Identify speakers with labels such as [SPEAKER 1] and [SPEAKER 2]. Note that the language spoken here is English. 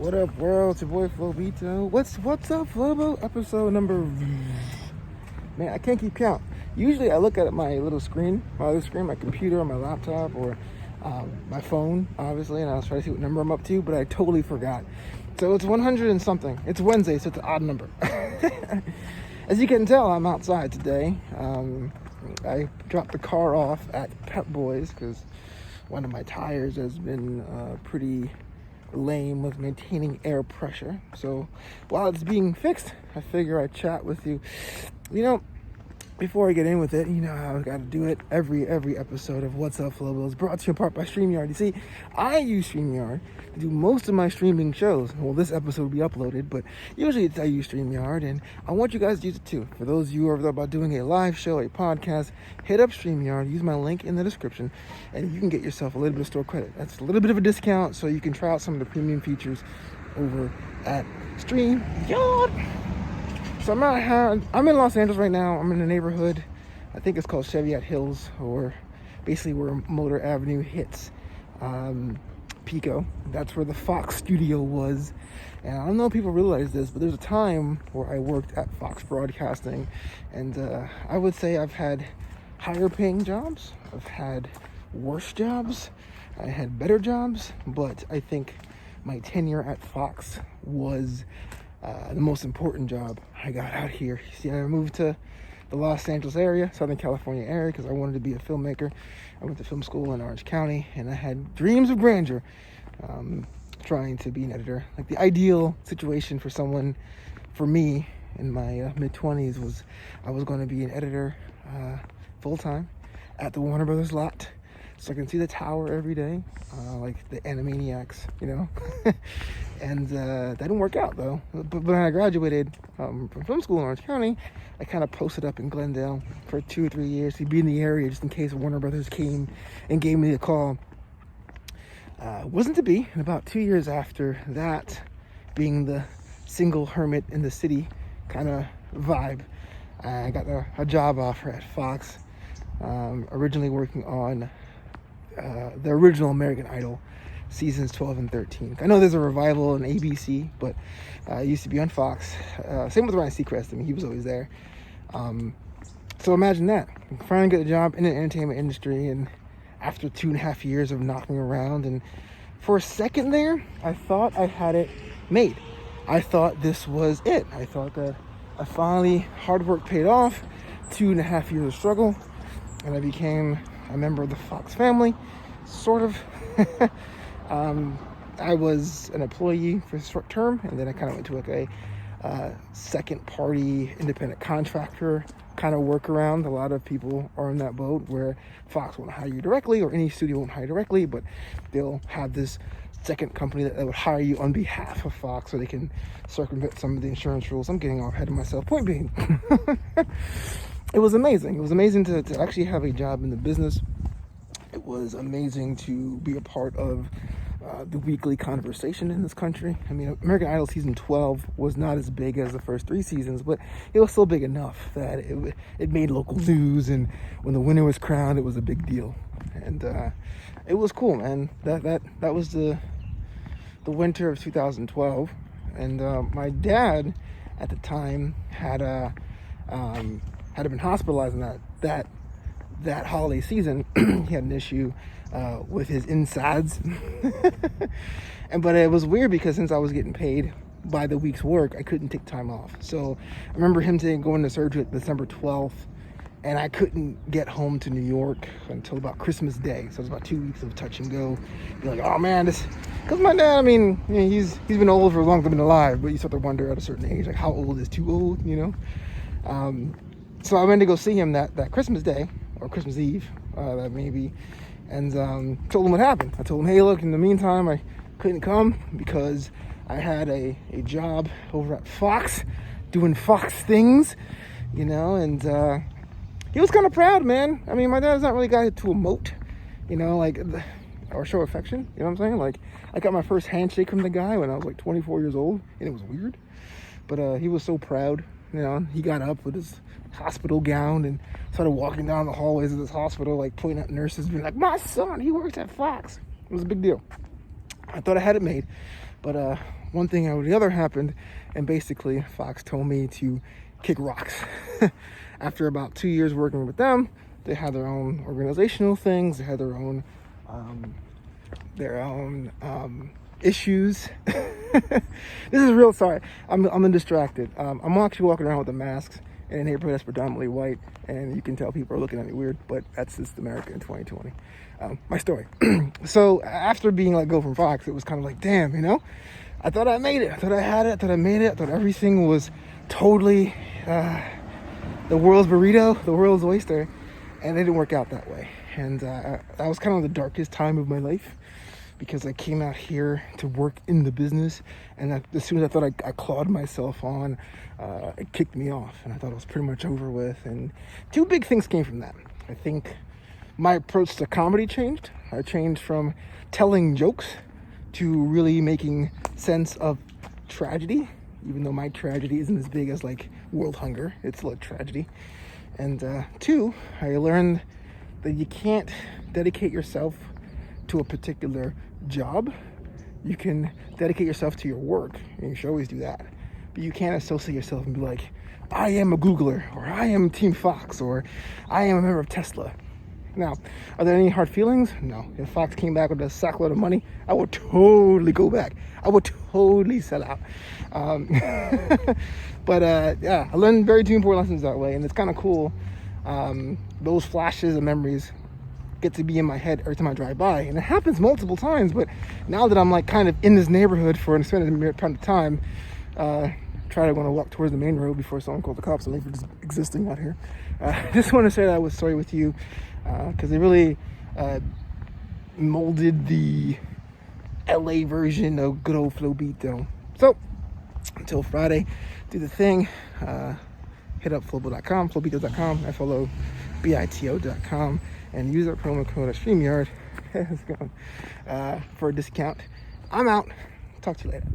[SPEAKER 1] What up, world? It's your boy Flobito. What's up, Flobo? Episode number... Man, I can't keep count. Usually I look at my little screen, my computer or my laptop or my phone, obviously, and I was trying to see what number I'm up to, but I totally forgot. So it's 100 and something. It's Wednesday, so it's an odd number. As you can tell, I'm outside today. I dropped the car off at Pep Boys because one of my tires has been pretty lame with maintaining air pressure. So while it's being fixed, I figure I'd chat with you. You know, before I get in with it, you know how I got to do it. Every episode of What's Up, Flobo is brought to you in part by StreamYard. You see, I use StreamYard to do most of my streaming shows. Well, this episode will be uploaded, but usually I use StreamYard, and I want you guys to use it too. For those of you who are thought about doing a live show, a podcast, hit up StreamYard, use my link in the description, and you can get yourself a little bit of store credit. That's a little bit of a discount, so you can try out some of the premium features over at StreamYard. So I'm in Los Angeles right now. I'm in a neighborhood, I think it's called Cheviot Hills, or basically where Motor Avenue hits Pico. That's where the Fox studio was. And I don't know if people realize this, but there's a time where I worked at Fox Broadcasting, and I would say I've had higher paying jobs, I've had worse jobs, I had better jobs, but I think my tenure at Fox was the most important job I got out here. You see, I moved to the Los Angeles area, Southern California area, because I wanted to be a filmmaker. I went to film school in Orange County, and I had dreams of grandeur, trying to be an editor. Like, the ideal situation for me in my mid-20s was I was going to be an editor full-time at the Warner Brothers lot, so I can see the tower every day, like the Animaniacs, you know. And that didn't work out, though. But when I graduated from film school in Orange County, I kind of posted up in Glendale for 2 or 3 years to be in the area just in case Warner Brothers came and gave me a call. Wasn't to be. And about 2 years after that, being the single hermit in the city kind of vibe, I got a job offer at Fox, originally working on the original American Idol seasons 12 and 13. I know there's a revival on ABC, but it used to be on Fox. Same with Ryan Seacrest. I mean, he was always there. So imagine that. I'm finally get a job in the entertainment industry, and after 2.5 years of knocking around, and for a second there, I thought I had it made. I thought this was it. I thought that I finally, hard work paid off, 2.5 years of struggle, and I became a member of the Fox family, sort of. I was an employee for a short term, and then I kind of went to like a second party independent contractor kind of workaround. A lot of people are in that boat where Fox won't hire you directly, or any studio won't hire you directly, but they'll have this second company that would hire you on behalf of Fox so they can circumvent some of the insurance rules. I'm getting off ahead of myself. Point being, it was amazing. It was amazing to actually have a job in the business. It was amazing to be a part of the weekly conversation in this country. I mean, American Idol season 12 was not as big as the first 3 seasons, but it was still big enough that it made local news, and when the winner was crowned, it was a big deal. And it was cool, man. That was the winter of 2012, and my dad at the time had been hospitalized in that holiday season. He had an issue with his insides. But it was weird because since I was getting paid by the week's work, I couldn't take time off. So I remember him going to surgery December 12th, and I couldn't get home to New York until about Christmas Day. So it was about 2 weeks of touch and go. Be like, oh man, because my dad, I mean, you know, he's been old for as long as I've been alive, but you start to wonder at a certain age, like, how old is too old, you know? So I went to go see him that Christmas Day, or Christmas Eve, that maybe, and told him what happened. I told him, hey, look, in the meantime, I couldn't come because I had a job over at Fox, doing Fox things, you know, and he was kind of proud, man. I mean, my dad's not really a guy to emote, you know, like, or show affection, you know what I'm saying? Like, I got my first handshake from the guy when I was like 24 years old, and it was weird, but he was so proud. You know, he got up with his hospital gown and started walking down the hallways of this hospital, like pointing at nurses, being like, my son, he works at Fox. It was a big deal. I thought I had it made, But one thing or the other happened, and basically Fox told me to kick rocks. After about 2 years working with them, they had their own organizational things. They had their own issues. This is real. Sorry, I'm distracted. I'm actually walking around with the masks in a neighborhood that's predominantly white, and you can tell people are looking at me weird, but that's just America in 2020. My story. So after being let go from Fox, it was kind of like, damn, I thought I made it. I thought I had it. I thought I made it. I thought everything was totally the world's burrito, the world's oyster, and it didn't work out that way. And that was kind of the darkest time of my life, because I came out here to work in the business, and as soon as I thought I clawed myself on, it kicked me off, and I thought it was pretty much over with. And two big things came from that. I think my approach to comedy changed. I changed from telling jokes to really making sense of tragedy, even though my tragedy isn't as big as like world hunger. It's a tragedy. And two, I learned that you can't dedicate yourself to a particular job. You can dedicate yourself to your work, and you should always do that. But you can't associate yourself and be like, I am a Googler, or I am Team Fox, or I am a member of Tesla. Now, are there any hard feelings? No. If Fox came back with a sackload of money, I would totally go back. I would totally sell out. But yeah, I learned very two important lessons that way, and it's kind of cool. Those flashes and memories get to be in my head every time I drive by, and it happens multiple times. But now that I'm like kind of in this neighborhood for an extended period of time, try to want to walk towards the main road before someone calls the cops on me for just existing out here. I just want to share that with story with you, because it really molded the LA version of good old Flobito. So until Friday, do the thing. Hit up flobo.com, flobito.com, FLOBITO.com, and use our promo code at StreamYard for a discount. I'm out. Talk to you later.